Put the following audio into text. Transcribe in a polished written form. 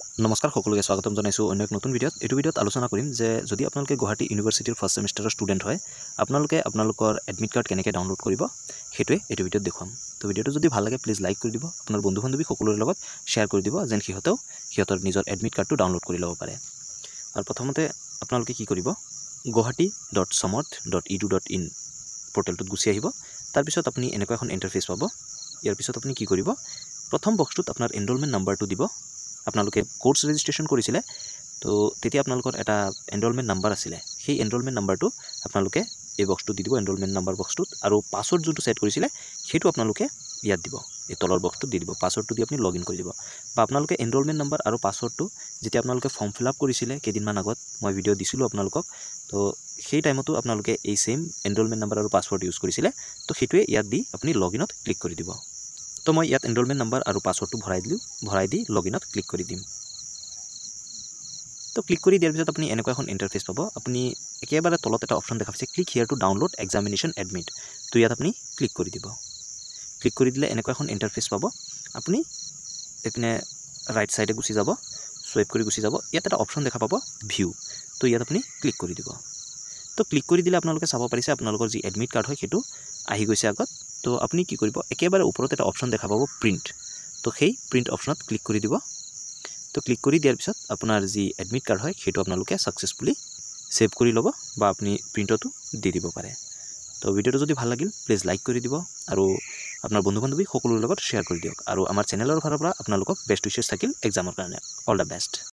নমস্কাৰ সকলোকে স্বাগতম জনাইছোঁ অন্য এক নতুন ভিডিঅ'ত। এইটো ভিডিঅ'ত আলোচনা কৰিম যে যদি আপোনালোকে গুৱাহাটী ইউনিভাৰ্চিটিৰ ফাৰ্ষ্ট ছেমিষ্টাৰৰ ষ্টুডেণ্ট হয়, আপোনালোকে আপোনালোকৰ এডমিট কাৰ্ড কেনেকৈ ডাউনলোড কৰিব সেইটোৱে এইটো ভিডিঅ'ত দেখুৱাম। তো ভিডিঅ'টো যদি ভাল লাগে প্লিজ লাইক কৰি দিব, আপোনাৰ বন্ধু বান্ধৱী সকলোৰে লগত শ্বেয়াৰ কৰি দিব যেন সিহঁতেও সিহঁতৰ নিজৰ এডমিট কাৰ্ডটো ডাউনলোড কৰি ল'ব পাৰে। আৰু প্ৰথমতে আপোনালোকে কি কৰিব, guwahati.samarth.edu.in পৰ্টেলটোত গুচি আহিব। তাৰপিছত আপুনি এনেকুৱা এখন ইণ্টাৰফেচ পাব। ইয়াৰ পিছত আপুনি কি কৰিব, প্ৰথম বক্সটোত আপোনাৰ এনৰলমেণ্ট নাম্বাৰটো দিব। আপোনালোকে কোৰ্ছ ৰেজিষ্ট্ৰেশ্যন কৰিছিলে, তো তেতিয়া আপোনালোকৰ এটা এনৰলমেণ্ট নাম্বাৰ আছিলে, সেই এনৰলমেণ্ট নাম্বাৰটো আপোনালোকে এই বক্সটোত দি দিব, এনৰলমেণ্ট নাম্বাৰ বক্সটোত। আৰু পাছৱৰ্ড যোনটো ছেট কৰিছিলে সেইটো আপোনালোকে ইয়াত দিব, এই তলৰ বক্সটোত দি দিব। পাছৱৰ্ডটো দি আপুনি লগ ইন কৰি দিব। বা আপোনালোকে এনৰলমেণ্ট নাম্বাৰ আৰু পাছৱৰ্ডটো যেতিয়া আপোনালোকে ফৰ্ম ফিল আপ কৰিছিলে কেইদিনমান আগত মই ভিডিঅ' দিছিলোঁ আপোনালোকক, তো সেই টাইমতো আপোনালোকে এই ছেইম এনৰলমেণ্ট নাম্বাৰ আৰু পাছৱৰ্ড ইউজ কৰিছিলে, তো সেইটোৱে ইয়াত দি আপুনি লগ ইনত ক্লিক কৰি দিব। তো মই ইয়াত এনৰলমেণ্ট নাম্বাৰ আৰু পাছৱৰ্ডটো ভৰাই দি লগ ইনত ক্লিক কৰি দিম। তো ক্লিক কৰি দিয়াৰ পিছত আপুনি এনেকুৱা এখন ইণ্টাৰফেচ পাব। আপুনি একেবাৰে তলত এটা অপশ্যন দেখা পাইছে, click here to download examination admit. তো ইয়াত আপুনি ক্লিক কৰি দিব। ক্লিক কৰি দিলে এনেকুৱা এখন ইণ্টাৰফেচ পাব। আপুনি এইপিনে ৰাইট ছাইডে গুচি যাব, চুৱাইপ কৰি গুচি যাব। ইয়াত এটা অপশ্যন দেখা পাব ভিউ, তো ইয়াত আপুনি ক্লিক কৰি দিব। তো ক্লিক কৰি দিলে আপোনালোকে চাব পাৰিছে আপোনালোকৰ যি এডমিট কাৰ্ড হয় সেইটো আহি গৈছে আগত। তো আপুনি কি কৰিব, একেবাৰে ওপৰত এটা অপশ্যন দেখা পাব প্ৰিণ্ট, তো সেই প্ৰিণ্ট অপশ্যনত ক্লিক কৰি দিব। তো ক্লিক কৰি দিয়াৰ পিছত আপোনাৰ যি এডমিট কাৰ্ড হয় সেইটো আপোনালোকে ছাকচেছফুলি ছেভ কৰি ল'ব বা আপুনি প্ৰিণ্টতো দি দিব পাৰে। তো ভিডিঅ'টো যদি ভাল লাগিল প্লিজ লাইক কৰি দিব আৰু আপোনাৰ বন্ধু বান্ধৱী সকলোৰে লগত শ্বেয়াৰ কৰি দিয়ক। আৰু আমাৰ চেনেলৰ ফালৰ পৰা আপোনালোকক বেষ্ট উইচেছ থাকিল এক্সামৰ কাৰণে। All the best.